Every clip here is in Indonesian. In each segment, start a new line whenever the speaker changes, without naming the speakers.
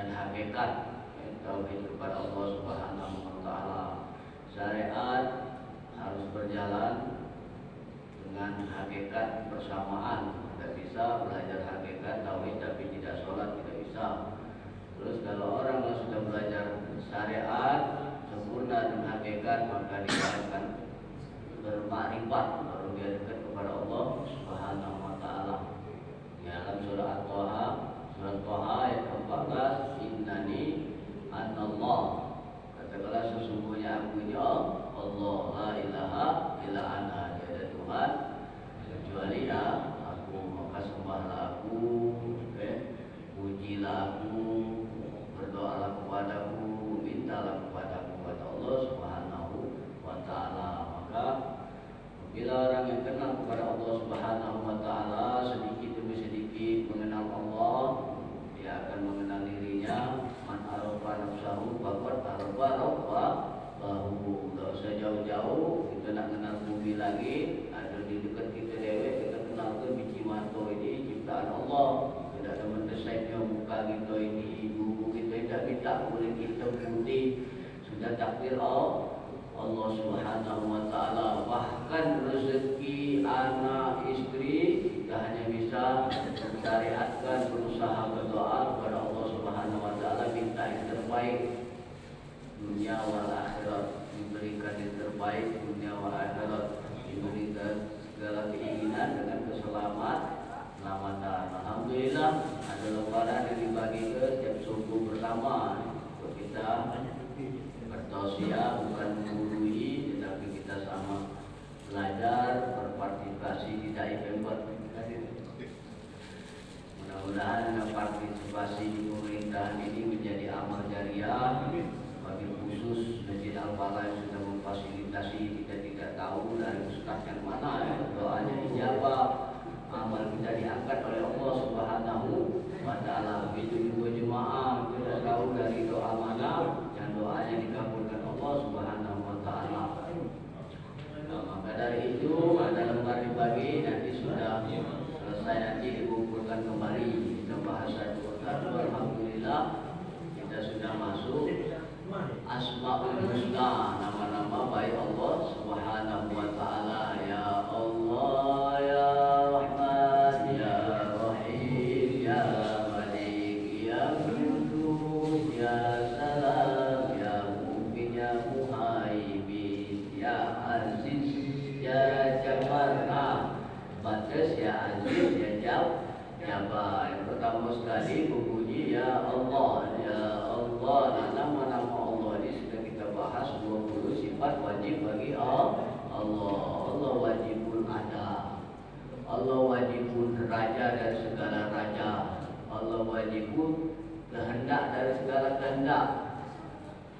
dan hakikat tauhid kepada Allah Subhanahu wa taala. Syariat harus berjalan dengan hakikat bersamaan. Tidak bisa belajar hakikat tauhid tapi tidak sholat, tidak bisa. Terus kalau orang yang sudah belajar syariat sempurna dengan hakikat, maka dia akan bermakrifat, baru dia dekat kepada Allah Subhanahu wa taala. Dalam surah At-Taha ayat 14, innani anallah, katakanlah sesungguhnya aku ini Allah, la ilaha illa ana, tiada Tuhan kecuali aku, maka sembahlah aku, pujilah aku, berdoalah kepadaku, mintalah kepadaku, kata Allah Subhanahu wa taala. Maka bila orang yang kenal kepada Allah Subhanahu wa taala sedikit demi sedikit mengenal Allah, dia akan mengenal dirinya. Man arafa nafsahu faqad arafa rabbahu. Tidak usah jauh-jauh kita nak kenal bumi lagi, ada di dekat kita dewek, kita kenal ke biji mata ini ciptaan Allah. Tidak ada mendesainnya muka kita ini, buku kita tidak minta kulit kita putih, sudah takdir Allah Subhanahu wa taala. Bahkan rezeki anak istri kita hanya bisa syariatkan, berusaha berdoa kepada Allah Subhanahu wa taala, minta yang terbaik dunia wal akhirat, diberikan yang terbaik dunia wal akhirat, diberikan segala keinginan dengan keselamatan. Alhamdulillah ada lebaran yang dibagi ke setiap subuh bersama untuk kita bertausiah, bukan menggurui, tetapi kita sama belajar, berpartisipasi di IPM. Mudah-mudahan partisipasi di pemerintahan ini menjadi amal jariah. Bagi khusus Masjid Al-Falah yang sudah memfasilitasi, kita tidak tahu dari ustaz yang mana doanya dijawab, amal kita diangkat oleh Allah Subhanahu wa taala. Begitu juga jemaah tidak tahu dari doa mana yang doanya dikabulkan Allah Subhanahu wa taala. Maka dari itu ada lembar dibagi, nanti sudah selesai nanti dikumpulkan kembali kita bahas satu-satu. Alhamdulillah kita sudah masuk Asmaul Husna, nama-nama baik Allah Subhanahu wa taala. Ya Allah, ya Rahman, ya Rahim, ya Malik, ya Qudus, ya Salam, ya Mu'min, ya Muhaimin, ya Aziz, ya Jabbar. Batas ya Aziz, ya Jabbar. Yang pertama sekali memuji ya Allah, ya Allah. Nama-nama Allah ini sudah kita bahas 20 sifat wajib bagi Allah. Allah wajibun ada, Allah wajibun raja dari segala raja, Allah wajibun kehendak dari segala kehendak.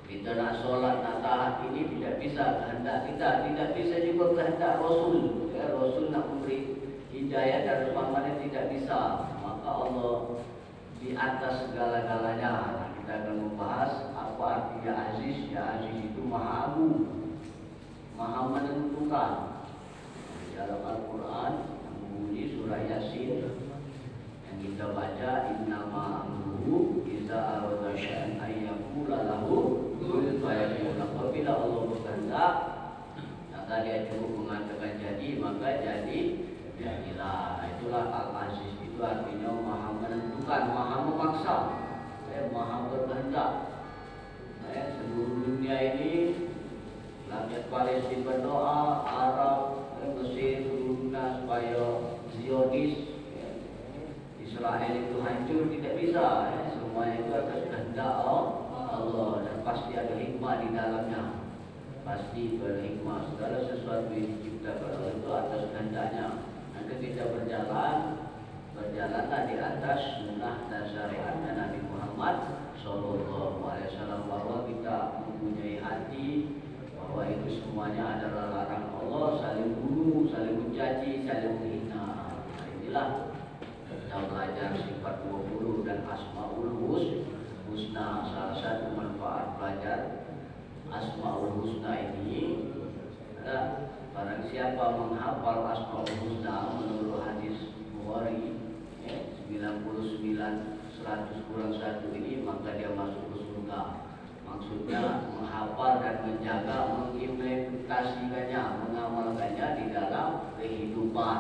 Kita nak solat, nak taat ini tidak bisa kehendak kita, tidak bisa juga kehendak Rasul. Rasul nak memberi hidayah dan rahmatnya tidak bisa. Maka Allah di atas segala-galanya. Kita akan membahas apa artinya Aziz. Ya Aziz itu Maha Agung, Maha menentukan. Di dalam Al-Quran yang bunyi surah Yasin yang kita baca, innama amruhu iza arada syai'an ayyakula lahu kun fayakun. Apabila Allah berkehendak, maka dia cukup mengatakan jadi, maka jadilah. Itulah Al-Aziz, itu artinya Maha menentukan, Maha memaksa, Maha berkehendak. Seluruh dunia ini, rakyat Palestina berdoa, Arab, Mesir, dunia supaya Zionis, Israel itu hancur, tidak bisa. Semua itu atas kehendak Allah, dan pasti ada hikmah di dalamnya. Pasti ada hikmah. Segala sesuatu yang diciptakan Allah itu atas kehendaknya. Dan ketika berjalanlah di atas sunnah dan syariatnya Nabi Muhammad Sallallahu Alaihi Wasallam, bahwa kita mempunyai hati bahwa itu semuanya adalah larang Allah, saling bunuh, saling mencaci, saling menghina. Nah, inilah kita belajar sifat 20 dan Asmaul Husna. Salah satu manfaat belajar Asmaul Husna ini adalah barang siapa menghafal Asmaul Husna menurut hadis Bukhari 99 100 100 kurang 1 ini maka dia masuk ke surga. Maksudnya menghafal dan menjaga, mengimplementasikannya, mengamalkannya di dalam kehidupan.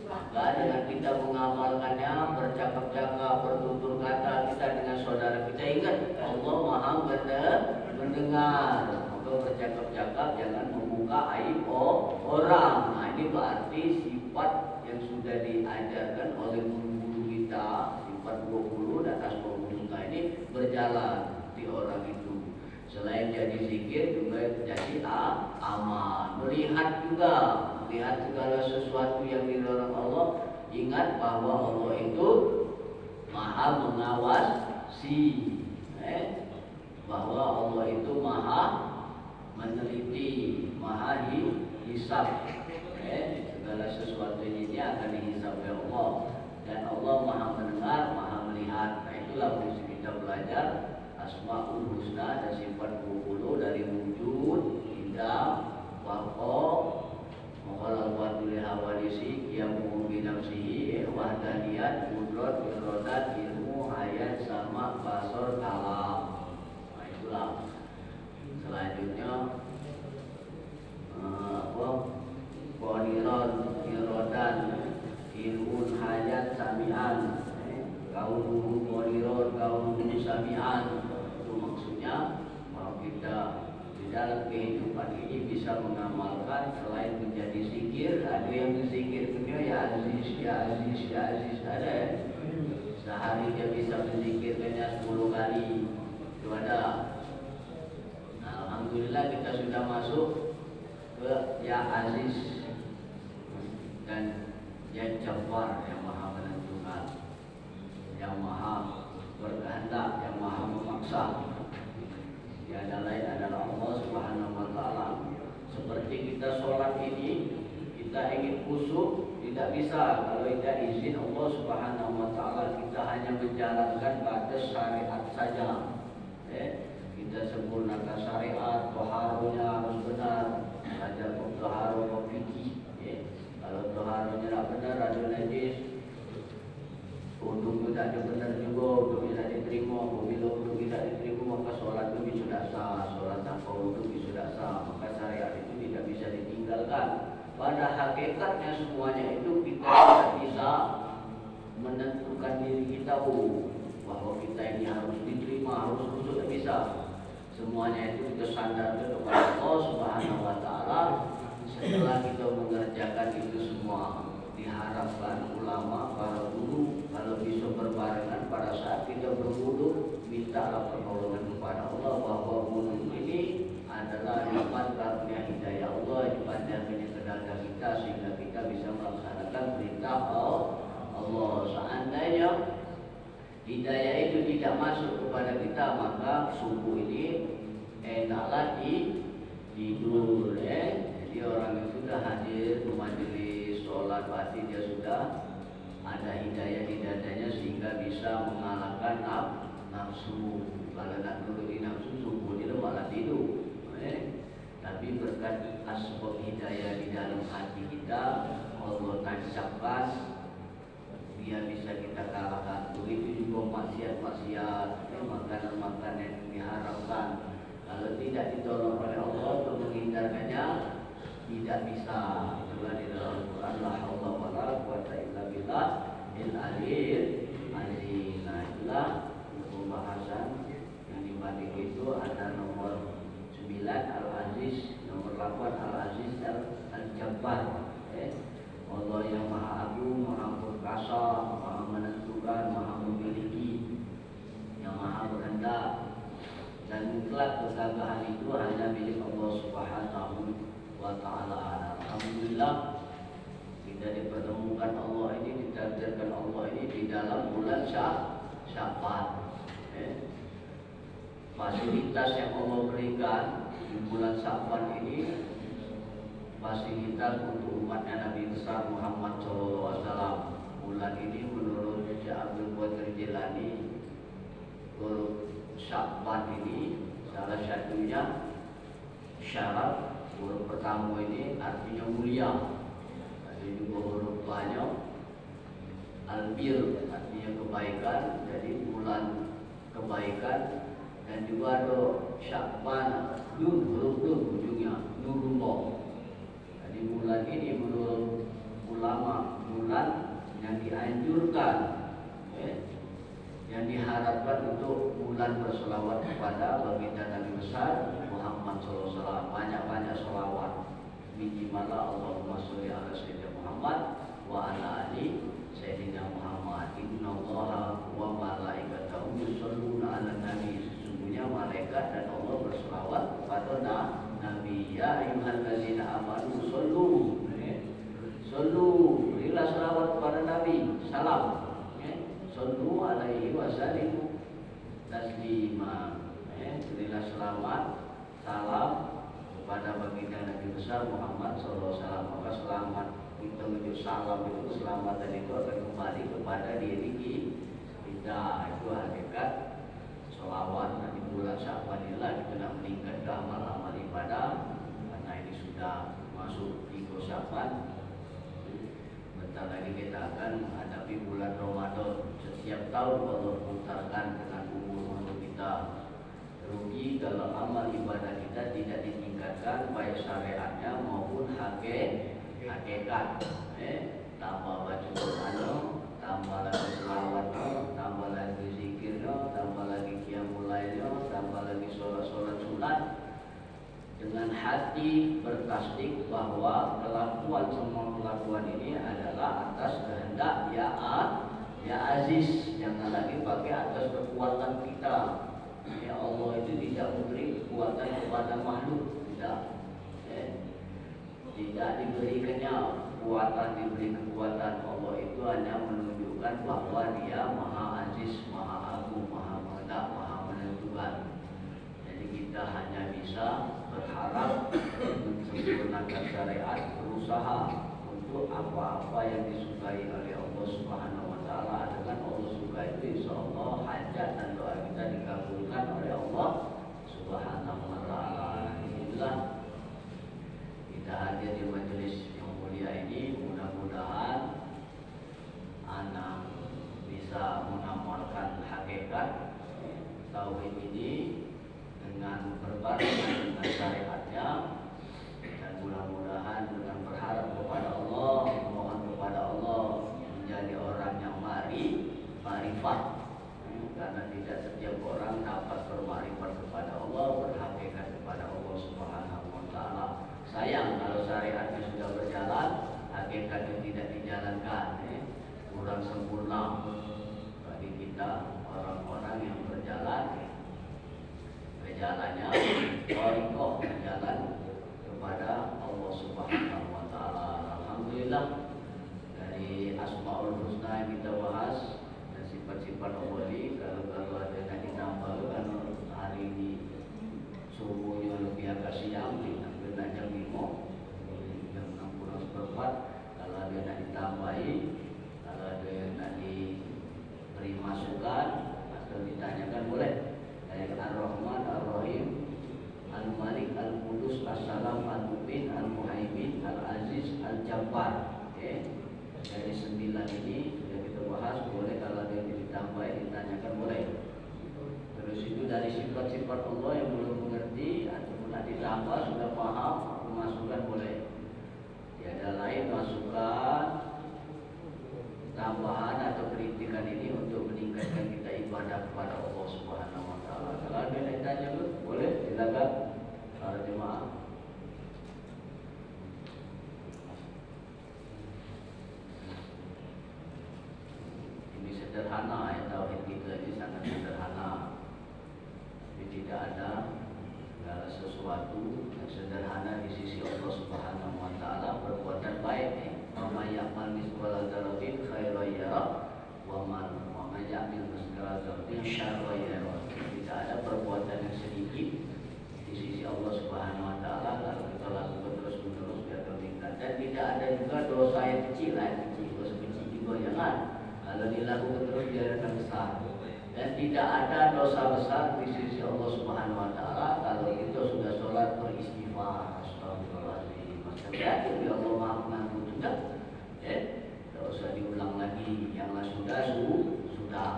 Maka dengan kita mengamalkannya, bercakap-cakap, bertutur kata kita dengan saudara kita, ingat Allah Maha mendengar. Maka bercakap-cakap jangan membuka aib orang. Nah, ini berarti sifat yang sudah diajarkan oleh guru kita, sifat 20 dan atas 20 ini berjalan di orang itu. Selain jadi zikir juga jadi amal. Melihat juga, melihat segala sesuatu yang dilarang Allah. Ingat bahwa Allah itu Maha mengawasi, bahwa Allah itu Maha meneliti, Maha hisab. Segala sesuatu ini akan dihisab oleh Allah. Dan Allah Maha mendengar, Maha melihat. Nah, itulah fungsi kita belajar Asmaul Husna dan sifat 20 dari wujud, hidam, waqo, mukhalafatu li hawadisi, qiyamu bi nafsihi, wahdaniyat, qudrat, iradat, ilmu, hayat, sama, basar, kalam. Nah, itulah. Selanjutnya qadiran, iradan, ilmun, hayat, sami'an, kaunu qadiran, kaunu sami'an. Maksudnya bahwa kita di dalam kehidupan ini bisa mengamalkan selain menjadi zikir. Ada yang berzikir punya ya aziz, ya aziz, ya aziz, ada. Sehari dia bisa berzikirkannya 10 kali. Itu ada. Nah, alhamdulillah kita sudah masuk ke ya aziz dan ya Jabbar yang Maha menentukan, yang Maha berkehendak, yang Maha memaksa. Tiada lain adalah Allah Subhanahu wa Ta'ala. Seperti kita sholat ini, kita ingin khusyuk, tidak bisa kalau tidak izin Allah Subhanahu wa Ta'ala. Kita hanya menjalankan batas syariat saja. Kita sempurnakan syariat, toharonya harus benar, belajar toharo fikih. Kalau toharonya tidak benar, ada najis, untuk tidak benar juga, untuk tidak diterima. Bila untuk tidak diterima, maka sholat itu sudah sah. Sholat tanpa wudhu sudah sah. Maka syariat itu tidak bisa ditinggalkan. Pada hakikatnya semuanya itu kita tidak bisa menentukan diri kita bahwa kita ini harus diterima, harus khusyuk, tidak bisa. Semuanya itu kita sandarkan kepada Allah Subhanahu wa Ta'ala. Setelah kita mengerjakan itu semua, diharapkan ulama, para guru kalau bisa berbarengan pada saat kita berwudu, mintalah pertolongan kepada Allah bahwa wudu ini adalah nikmat karunia hidayah Allah dipanjangkannya ke dada kita sehingga kita bisa melaksanakan perintah Allah. Seandainya hidayah itu tidak masuk kepada kita, maka subuh ini endaklah tidur. Jadi orang yang sudah hadir ke majelis sholat pasti dia sudah ada hidayah di dadanya sehingga bisa mengalahkan nafsu. Kalau nak nuruti nafsu subuh dia malah tidur. Tapi berkat asbab hidayah di dalam hati kita, Allah tancapkan, dia bisa kita kalahkan. Begitu juga maksiat-maksiat, makanan-makanan yang diharapkan. Kalau tidak ditolong oleh Allah untuk menghindarkannya, tidak bisa. Itulah di dalam Quran, la haula wala quwwata illa billah al-aliyyil azim. Nah, itulah pembahasan yang dibalik itu ada nomor 9 Al-Aziz, nomor 8 Al-Aziz Al-Jabbar. Allah yang Maha Agung, Maha Perkasa, Maha menentukan, Maha memiliki, yang Maha berkehendak. Dan mutlak kegagahan itu hanya milik Allah Subhanahu wa Ta'ala. Alhamdulillah kita dipertemukan Allah ini, ditakdirkan Allah ini di dalam bulan Sya'ban. Fasilitas yang Allah berikan di bulan Sya'ban ini, fasilitas untuk umatnya Nabi besar Muhammad SAW. Bulan ini menurut Syekh Abdul Qadir Jilani, Sya'ban ini salah satunya syarat huruf pertama ini artinya mulia. Ada juga huruf banyak albir artinya kebaikan, jadi bulan kebaikan. Dan juga ada Sya'ban, huruf ujungnya Nurullah. Jadi bulan ini menurut ulama bulan yang dianjurkan, yang diharapkan untuk bulan berselawat kepada baginda Nabi besar Muhammad SAW. Banyak-banyak selawat. Minimal Allahumma sholli ala sayyidina Muhammad wa ala ali sayyidina Muhammad. Innallaha wa malaikatahu yusholluna ala nabi. Sesungguhnya malaikat dan Allah berselawat kepada Nabi. Ya ayyuhallazina amanu shollu. Shollu, berilah selawat kepada Nabi. Salam. Shollu alaihi wasallimu taslima. Berilah selamat, salam kepada baginda Nabi besar Muhammad SAW. Maka selamat kita menuju salam itu, keselamatan itu akan kembali kepada diri kita. Itu hakikat sholawat. Di bulan Sya'ban inilah kita nak meningkat amal-amal ibadah, karena ini sudah masuk di Sya'ban. Bentar lagi kita akan menghadapi bulan Ramadan. Setiap tahun Allah putarkan dengan umur kita. Rugi kalau amal ibadah kita tidak ditingkatkan baik syariatnya maupun hakikat. Tambah baca Quran, tambah lagi selawatnya, tambah lagi zikirnya, tambah lagi qiyamul lailnya, tambah lagi sholat sunat. Dengan hati bertasdik bahwa kelakuan semua kelakuan ini adalah atas kehendak ya Aziz. Jangan lagi pakai atas kekuatan kita. Ya Allah itu tidak memberi kekuatan kepada makhluk, tidak. Tidak diberikannya kekuatan, diberi kekuatan. Allah itu hanya menunjukkan bahwa Dia Maha Aziz, Maha Agung, Maha Muda, Maha Menentukan. Jadi kita hanya bisa berharap mensempurnakan syariat, berusaha untuk apa-apa yang disukai oleh Allah Subhanahu wa taala. Dengan Allah suka itu insyaallah hajat dan doa kita dikabulkan oleh Allah Subhanahu wa taala. Inilah kita hadir di majelis yang mulia ini. Mudah-mudahan anak bisa mengamalkan hakikat tauhid ini dengan berbarengan dengan syariatnya, dan mudah-mudahan dengan berharap kepada Allah, mohon kepada Allah menjadi orang yang ma'rifat, karena tidak setiap orang dapat bermakrifat kepada Allah, berhakikat kepada Allah Subhanahu wa taala. Sayang kalau syariatnya sudah berjalan, hakikatnya tidak dijalankan, kurang sempurna bagi kita orang-orang yang berjalan jalannya thariqah, jalan kepada Allah Subhanahu wa taala. Alhamdulillah, dari Asmaul Husna yang kita bahas dan sifat-sifat Allah ini, kalau ada yang ditambahkan hari ini subuhnya lebih agak siang, hampir jam 5, jam 6:04. Kalau ada yang ditambahi, kalau ada yang diberi masukan atau ditanyakan boleh. Ar-Rahman Ar-Rahim, Al-Malik Al-Qudus As-Salam Al-Mu'min Al-Muhaimin Al-Aziz Al-Jabbar. Dari 9 ini sudah kita bahas. Boleh kalau ada yang ditambah, ditanyakan boleh. Terus itu dari sifat-sifat Allah yang belum mengerti ataupun nak ditambah sudah paham, masukan boleh. Tiada lain masukan, tambahan atau kritikan ini untuk meningkatkan kita ibadah kepada Allah Subhanahu wa taala. Kalau ada yang tanya boleh, silakan para jemaah. Ini sederhana ya, tauhid kita ini sangat sederhana. Tapi tidak ada segala sesuatu yang sederhana di sisi Allah Subhanahu wa taala. Perbuatan baik Mama ya'mal misqala dzarratin khairan yara wa man ya'mal misqala dzarratin syarran yara. Tidak ada perbuatan yang sedikit di sisi Allah Subhanahu wa taala kalau kita lakukan terus-menerus biar tertingkat. Dan tidak ada juga dosa yang kecil, dosa kecil juga jangan. Kalau dilakukan terus dia akan besar. Dan tidak ada dosa besar di sisi Allah Subhanahu wa taala kalau kita sudah sholat beristighfar. Astagfirullahaladzim. Maka berarti Allah Maha Pengampun juga. Tidak usah diulang. berulang lagi. Yang sudah sudah,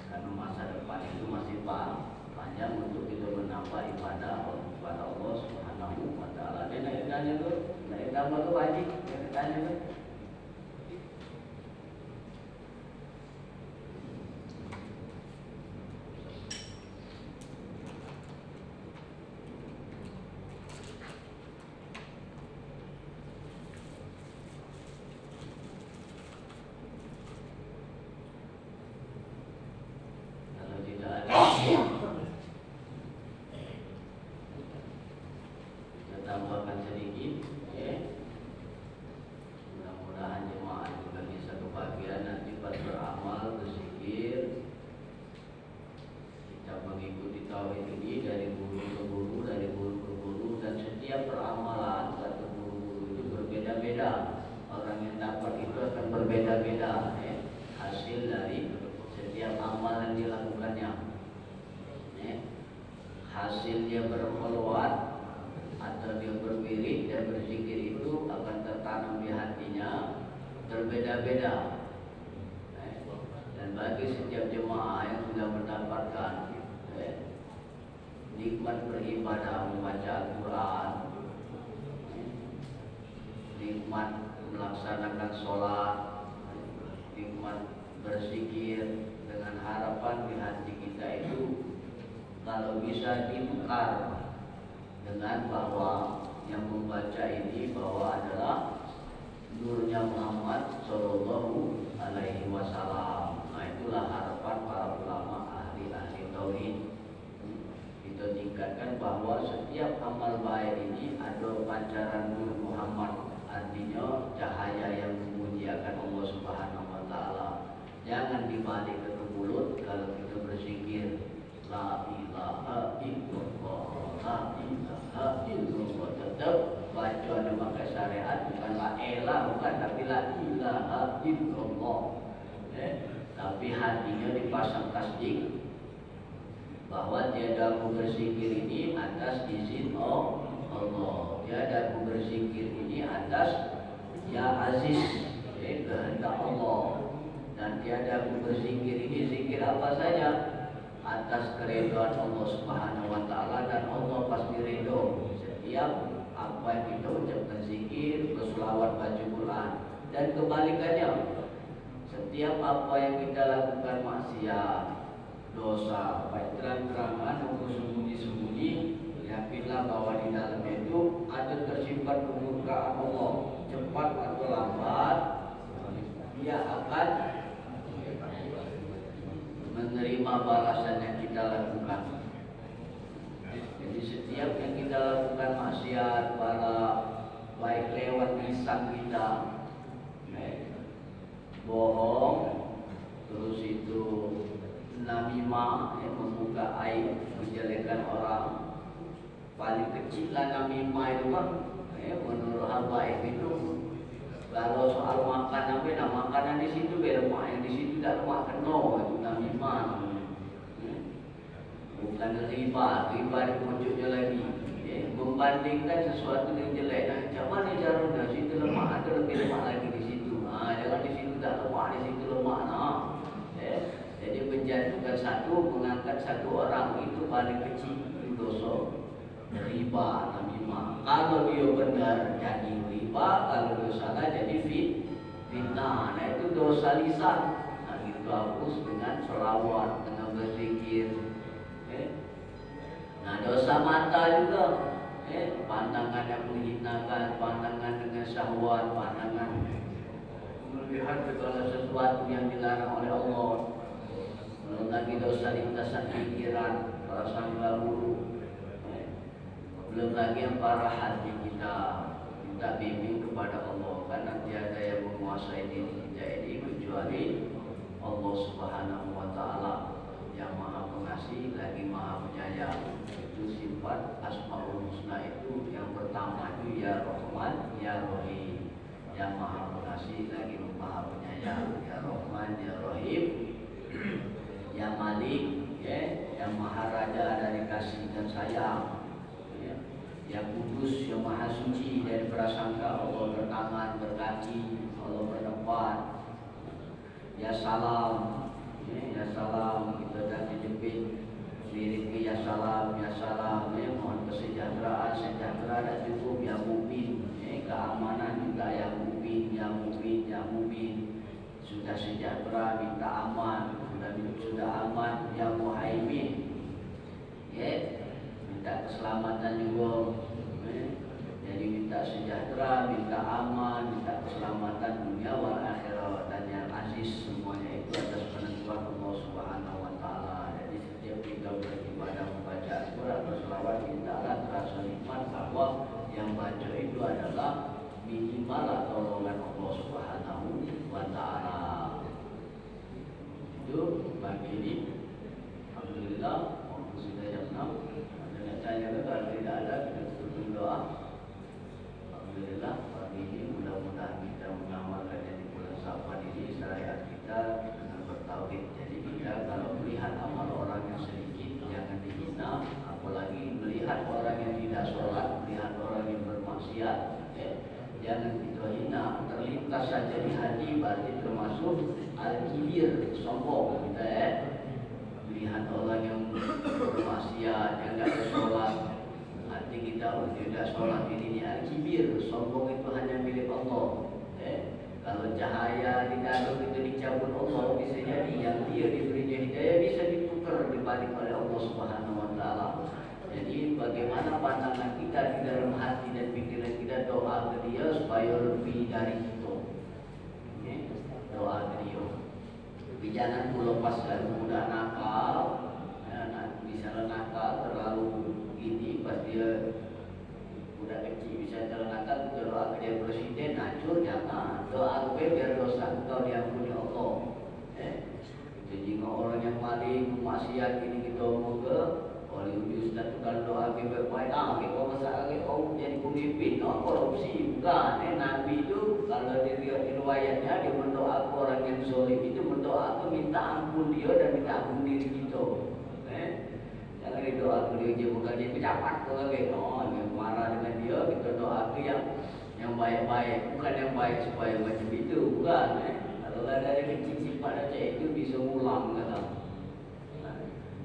karena masa depan itu masih panjang untuk kita menambah ibadah kepada Allah Subhanahu wa Ta'ala. Dia naik tanya tu, naik tambah tu wajib, naik tanya tu. Hasil dia berkhulwat atau dia berwirid dan berzikir itu akan tertanam di hatinya berbeda-beda. Dan bagi setiap jemaah yang sudah mendapatkan nikmat beribadah membaca Al-Quran, nikmat melaksanakan sholat, nikmat berzikir, dengan harapan di hati kita itu kalau bisa ditukar dengan bahwa yang membaca ini bahwa adalah nurnya Muhammad Sallallahu Alaihi Wasallam. Nah, itulah harapan para ulama ahli tauhid. Kita tingkatkan bahwa setiap amal baik ini ada pancaran nur Muhammad, artinya cahaya yang memuliakan Allah Subhanahu Wa Taala. Jangan dibalik ke mulut kalau kita berzikir La ilaha illallah, la ilaha illallah, tetap baca nama syariat, bukan la elah, bukan, tapi la ilaha illallah. Tapi hatinya dipasang tasdik bahwa tiada aku berzikir ini atas izin Allah, tiada aku berzikir ini atas ya aziz, kehendak Allah, dan tiada aku berzikir ini zikir apa saja atas keridhaan Allah Subhanahu Wa Taala, dan Allah pasti ridho setiap apa yang kita ucapkan zikir, berselawat, baca Quran. Dan kebalikannya, setiap apa yang kita lakukan maksiat, dosa, baik terang-terangan maupun sembunyi-sembunyi, yakinlah bahwa di dalam itu ada tersimpan kemurkaan Allah. Cepat atau lambat dia akan menerima balasan yang kita lakukan. Jadi setiap yang kita lakukan maksiat, baik lewat lisan kita, bohong, terus itu namimah, membuka aib, menjelekan orang. Paling kecil lah namimah itu kan, menurut al-baik itu. Kalau soal makan apa, nah makanan di situ beda, yang di situ tidak lemak keno, itu namimah. Bukan riba di puncuknya lagi. Membandingkan sesuatu yang jelek. Nah, macam mana caranya? Situ lemak atau lebih lemak lagi di situ. Jangan di situ tak lemak, di situ lemak. Jadi menjatuhkan satu, mengangkat satu orang itu paling kecil itu dosa riba, namimah. Kalau dia benar jadi riba, kalau dia salah jadi fitnah. Nah, itu dosa lisan. Nah, itu hapus dengan selawat, dengan berzikir. Nah, dosa mata juga. Pandangan yang menghinakan, pandangan dengan syahwat, pandangan melihat segala sesuatu yang dilarang oleh Allah. Belum lagi dosa lintasan pikiran, prasangka buruk. Belum lagi yang parah hati kita. Minta bimbing kepada Allah, karena tiada yang menguasai diri kita ini kecuali Allah Subhanahu Wa Taala yang Maha Pengasih lagi Maha Penyayang. Itu sifat Asmaul Husna itu. Yang pertama itu ya Rahman, ya Rahim, yang Maha Pengasih lagi Maha Penyayang. Ya Rahman, ya Rahim, ya Malik, yang Maha Raja dari kasih dan sayang. Ya Kudus, yang Maha Suci dari prasangka. Allah bertangan, berkaki, Allah berdepan. salam, ya salam, kita dah dijepit mirip ya salam, mohon kesejahteraan, sejahtera dan cukup ya mukmin, keamanan juga ya mukmin, sudah sejahtera minta aman, sudah aman ya muhaimin, minta keselamatan juga, jadi minta sejahtera, minta aman, minta keselamatan dunia wal akhirat dan yang aziz, semuanya itu atas penentuan Allah Subhanahu wa taala. Jadi setiap kita beribadah membaca Al-Qur'an berselawat mintalah terasa nikmat bahwa yang baca itu adalah minimal pertolongan Allah Subhanahu wa taala. Itu pagi ini alhamdulillah waktu sudah jam 6. Ada yang tanya kalau tidak ada kita tutup doa. Alhamdulillah pagi ini mudah-mudahan kita mengamalkan yang di bulan Safar ini syariat kita dengan bertauhid. Jadi kita kalau melihat amal orang yang sedikit jangan dihina, apalagi melihat orang yang tidak sholat, melihat orang yang bermaksiat, jangan kita hina. Terlintas saja di hati berarti termasuk al-kibir, sombong kita melihat orang yang bermaksiat, yang tidak sholat, hati kita tidak sholat ini al-kibir, sombong itu hanya milik Allah. Kalau cahaya di dalam itu dicabut Allah, bisa jadi yang dia diberinya hidayah bisa ditukar dibalik oleh Allah Subhanahu wa taala. Jadi bagaimana pandangan kita di dalam hati dan pikiran kita, doa ke dia supaya lebih dari itu. Doa ke dia. Tapi jangan lepas dari mudah nakal. Misalnya nakal terlalu ini pas dia udah kecil bisa terlakar, kita doa ke dia presiden, hancur jangan. Doa ke biar dosa engkau diampuni Allah. Jadi orang yang maling, maksiat ini kita mau ke oleh Ustaz tukar doa ke baik-baik, kita masak ke jadi pemimpin, korupsi bukan. Nabi itu kalau dia riwayatnya dia berdoa ke orang yang zalim itu berdoa ke minta ampun dia dan minta ampun diri kita. Jangan doa ke dia je bukan dia pejabat ke lagi. Yang marah dengan dia kita doa ke yang baik-baik, bukan yang baik supaya macam itu, bukan. Kalau ada kecil sifat macam itu bisa ulang kata.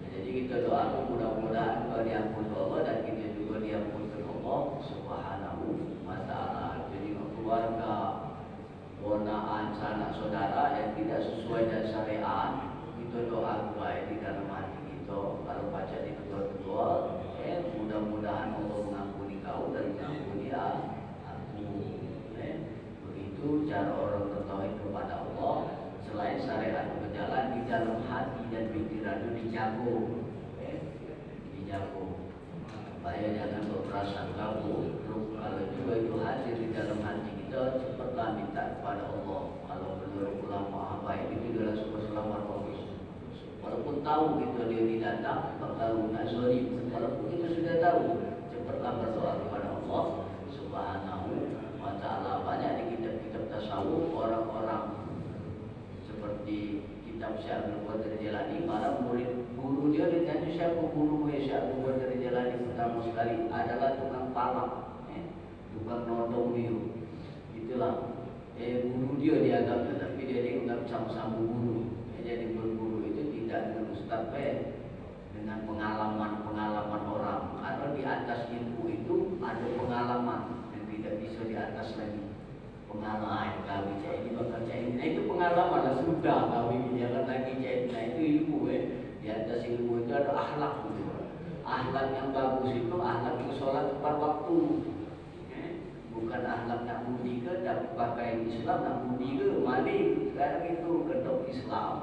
Jadi kita doa mudah-mudahan kau diampuni Allah dan kita juga diampuni Allah Subhanahu wa taala. Jadi keluarga, ponaan, sanak saudara yang tidak sesuai dengan syariat, kita doa baik di dalam hati kita. Kalau baca di kedua-dua, mudah-mudahan Allah mengampuni kau dan mengampuni aku. Begitu cara orang bertauhid kepada Allah. Selain syariat berjalan di dalam hati dan pikiran itu dijago, dijago supaya jangan berprasangka buruk. Kalau juga itu hadir di dalam hati kita, cepatlah minta kepada Allah. Kalau menurut ulama baik itu adalah selamat bagus. Walaupun tahu kita dia tidak datang, bakal nak zalim. Walaupun kita sudah tahu, cepatlah berdoa kepada Allah Subhanahu wa taala. Banyak di kitab-kitab tasawuf orang-orang seperti kitab Syekh Abdul Qadir Jailani, para murid guru dia ditanya siapa guru Syekh Abdul Qadir Jailani pertama sekali adalah tukang palak, tukang nodong dia. Itulah guru dia dianggapnya, tapi dia dianggap sama-sama guru. Jadi berguru itu tidak dengan ustaz dengan pengalaman orang. Karena di atas ilmu itu ada pengalaman yang tidak bisa di atas lagi. Pengalaman kami cek ini bakal cek ini, itu pengalaman lah sudah kami jangan lagi cek. Nah itu ilmu di atas ilmu itu ada akhlak gitu. Akhlak yang bagus itu akhlak yang sholat tepat waktu, bukan akhlak nak mudi ke tapi pakai Islam nak mudi ke maling. Sekarang itu kedok Islam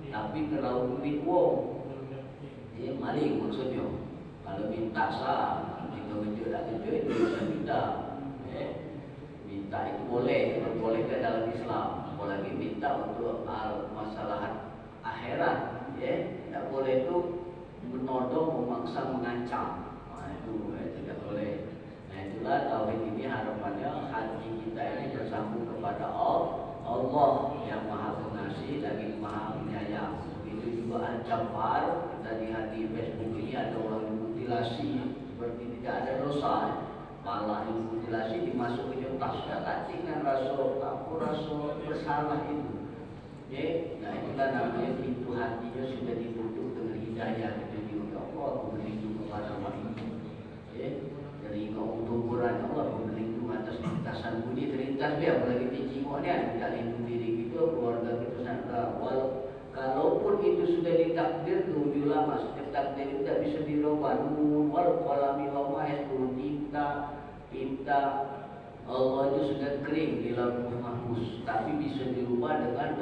tapi terlalu duit wong, maling maksudnya. Kalau minta sah, jika kejut tak kejut itu bisa minta. Minta itu boleh, diperbolehkan dalam Islam. Apalagi minta untuk masalah akhirat, tidak boleh itu menodong, memaksa, mengancam. Itu tidak boleh. Nah itulah tauhid ini harapannya hati kita ini bersambung kepada Allah yang Maha Pengasih lagi Maha Penyayang. Begitu juga Al-Jabbar. Kita di hati Facebook ini ada orang yang mutilasi seperti tidak ada dosa. Malah mutilasi dimasuk ke tas, dengan rasa bersalah itu. Nah itulah namanya pintu hatinya sudah ditutup dengan hidayah. Jadi ya Allah, aku berlindung kepada wahyu. Dari keuntungan Allah, aku berlindung atas lintasan budi terlintas dia, apalagi di jiwanya tidak lindung diri kita, keluarga kita sangat. Kalaupun itu sudah ditakdir tujuh lama, setiap takdir itu tidak bisa dirubah. Wal qalami wa ma yasturun, tinta Allah itu sudah kering di lauh mahfuz, tapi bisa dirubah dengan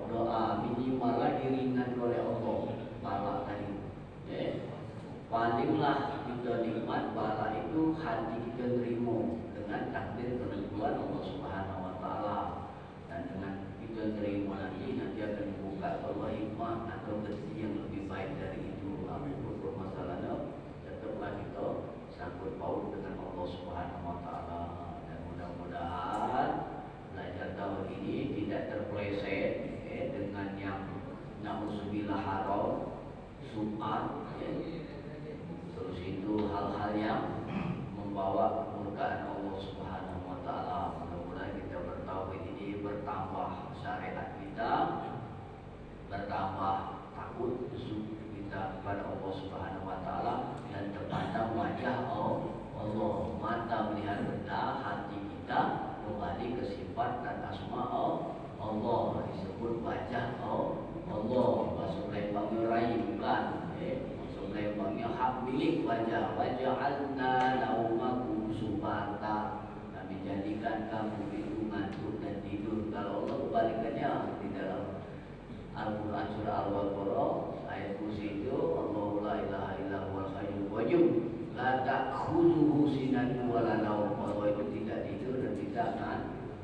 doa minimalnya diringan oleh Allah. Bala tadi, palinglah kita nikmat bala itu hati kita terima dengan takdir penentuan Allah Subhanahu Wa Taala, dan dengan kita terima nanti akan membuka Allah hikmah atau rezeki yang lebih baik dari itu. Apapun permasalahannya, tetaplah kita sangkut paut dengan Allah Subhanahu Wa Taala. Mudah-mudahan belajar tahun ini tidak terpeleset dengan yang na'udzubillah haram, sum'at, terus itu hal-hal yang membawa kemurkaan Allah Subhanahu Wa Taala. Mudah-mudahan kita bertauhid ini bertambah syariat kita, bertambah takut kita kepada Allah Subhanahu Wa Taala, dan terpandang wajah Allah. Mata melihat benda, hati kita kembali ke sifat dan asma Allah, disebut wajah Allah. Bahasa Lembangnya rai bukan, bahasa Lembangnya hak milik wajah. Waja'alna naumakum subata, kami jadikan kamu itu ngantuk dan tidur. Kalau Allah kebalikannya di dalam Al-Quran surah Al-Baqarah ayat kursi itu, Allahu la ilaha illa huwal hayyul qayyum la ta'khudhuhu sinatun wa la naum. Allah itu tidak tidur dan tidak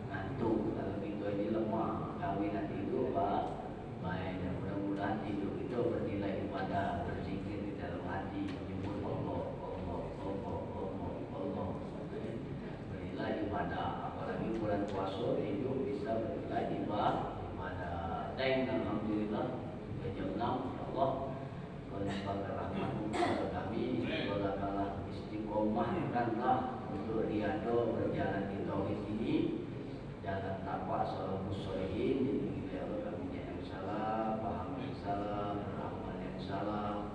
ngantuk. Kalau kita ini lemah, kawin nanti itu baik. Dan mudah-mudahan tidur itu bernilai ibadah, berzikir di dalam hati, menyebut Allah, bernilai ibadah. Apalagi bulan puasa itu bisa bernilai ibadah. Dan alhamdulillah jam 6 Allah melimpahkan rahmat kepada kami. Semoga istiqomahkanlah untuk riado berjalan di tauhid ini, jalan takwa salafus sholihin. Jadi Allah kami yang salah, paham yang salah, beramal yang salah.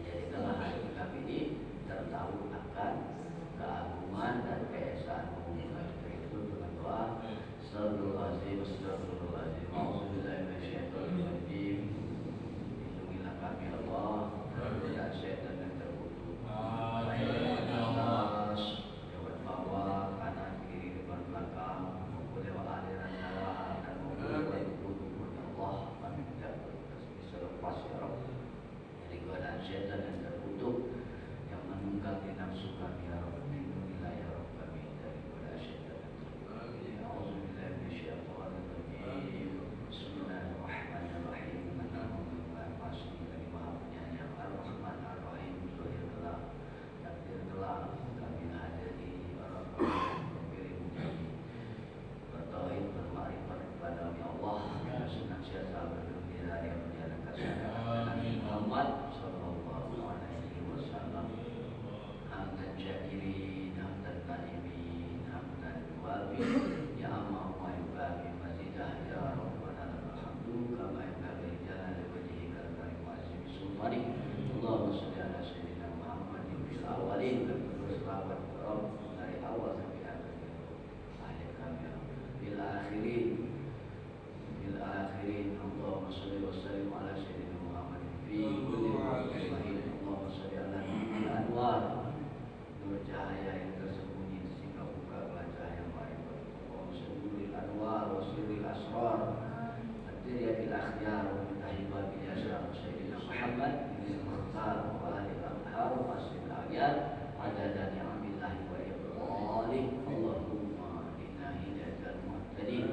Jadikanlah hati kami ini tertahu akan keagungan dan keesaan-Mu. Kita itu dengan doa Astagfirullahaladzim, astagfirullahaladzim, a'udzubillahi minasyaitonir rajim. Lindungilah kami Allah dari syaitan yang terkutuk, baik di atas, lewat bawah, kanan, kiri, depan, belakang, maupun lewat aliran darah dan maupun lewat tubuh Allah. Kami tidak bisa lepas ya Rabb dari godaan syaitan yang terkutuk yang menunggang di nafsu kami ya Rabb. Lindungilah ya Rabb kami dari godaan syaitan yang terkutuk. Bismillahirrahmanirrahim. Takdirlah kami hadiri bertauhid, bermakrifat kepada Allah, senantiasa bergembira yang menjalankan syariat Nabi Muhammad sallallahu alaihi wasallam. Hamdan syakirin, hamdan naimin, hamdan wabin, ya amma wa yubabi mazidah ya rabbana alhamdu kama yanbaghi jalali wajhika karim wa azimi sultanik. Allahumma shalli ala sayyidina Muhammadin fil awwalin wa berselawat Rabb dari awal sampai akhir kami bil akhirin. Allahumma shalli wa sallim ala sayyidina Muhammadin fi kulli waqtin. Allahumma shalli ala nuril anwar, nur cahaya yang tersembunyi sehingga buka cahaya ma'rifat. Allahumma shalli ala anwar wa sirril asrar at-tiriyatil akhyar wa mutahiba bil yasar sayyidina Muhammad bin Mukhtar wa ali al-abhar wa asril aghyar adada ni'amillahi wa iqbalih. Allahumma inna hidayatal muhtadin,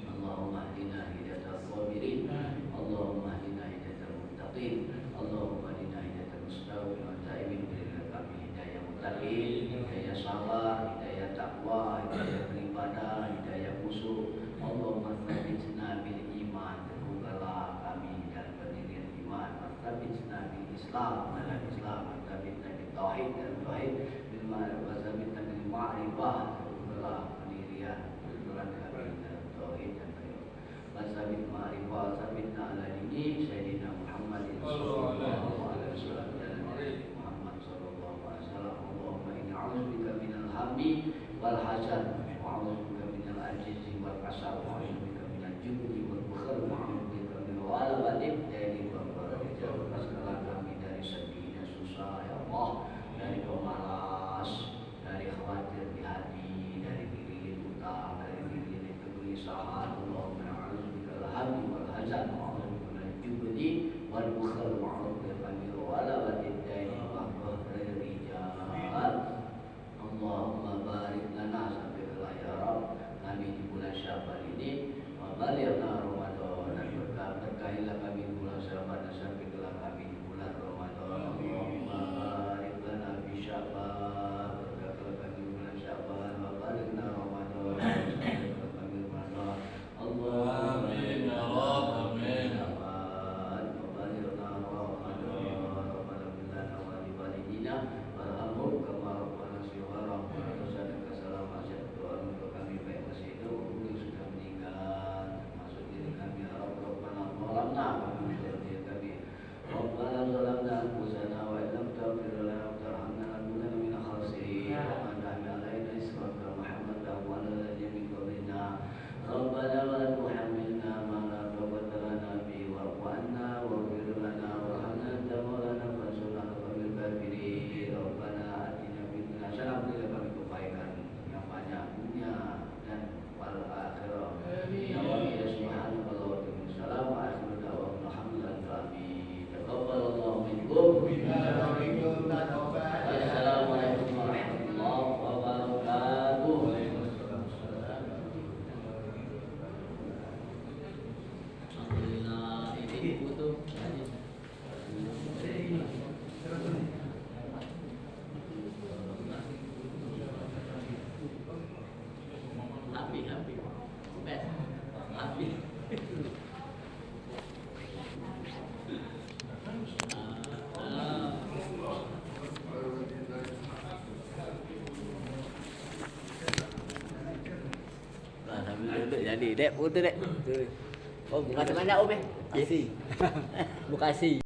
Allahumma inna hidayatal sabirin, Allahumma inna hidayatal muttaqin, Allahumma inna hidayatal mustaqim wa ta'imin. Berilah kami hidayah muttaqin, hidayah sabar, hidayah takwa, hidayah beribadah, hidayah khusyuk. Allahumma tsabbitna bil iman, teguhkanlah kami dalam pendirian iman. Tsabbitna bil Islam, dalam Islam. Tsabbitna bil tauhid, dalam tauhid. Bil ma'rifah, tsabbitna bil ma'rifah, teguhkanlah pendirian kami dalam tauhid dan tauhid. Tsabbit ma'rifah wa tsabbitna ala dini sayyidina Muhammadin sallallahu alaihi wasallam Muhammad sallallahu alaihi wasallam. Allahumma inni a'udzubika minal hammi wal hazan wa a'udzubika minal ajzi wal kasal wa a'udzubika minal jubni wal bukhli wa a'udzubika min ghalabatil daini wal barari. Lepaskanlah kami dari sedih dan susah ya Allah, dari pemalas, dari khawatir di hati, dari diri utang, dari diri kegelisahan. Allahumma a'udzubika minal hammi wal hazan wa a'udzubika minal jubni wal bukhli wa a'udzubika min ghalabatil daini wal barari. Allahumma barik lana sampai ke ya Rabb kami di bulan Syawal ini, balighna Ramadan, dan berkahilah kami di bulan Syawal dan sampai ke kami di bulan Ramadan. Allahumma barik lana fi Syawal, berkahilah kami di bulan Syawal, balighna Ramadan, sampai ke kami di bulan Ramadan. Allahumma amin ya Rabb, amin. Balighna Ramadan, Rabbana bil lana wa li walidina warhamhum kama rabbana shighara. Sadaka salam asyhadu doa untuk kami baik masih hidup maupun yang sudah meninggal, termasuk diri kami ya Rabb. Rabbana zalamna kami diri kami. Rabbana zalamna anfusana wa illam taghfir lana wa tarhamna lanakunanna minal khasirin. Rabbana hamil alaina isran kama hamaltahu ala alladziina min qablina. Rabbana wa la tuhammilna ma la taqata lana bihi wa'fu 'anna waghfir lana warhamna anta maulana fansurna 'alal qawmil kafirin. Rabbana atina fid dunya hasanah, berilah kami kebaikan yang banyak dunia dan wal akhirah. Ya Rabbi subhanallahi wa bihamdihi. Salam wa akhiru da'wana alhamdulillahi alamin. Taqabbalallahu minkum. Assalamualaikum warahmatullahi wabarakatuh. Alhamdulillah, ini butuh happy best happy sambil duduk jadi dek putu dek. Oh, makasih banyak Om ya. Kasih. Makasih.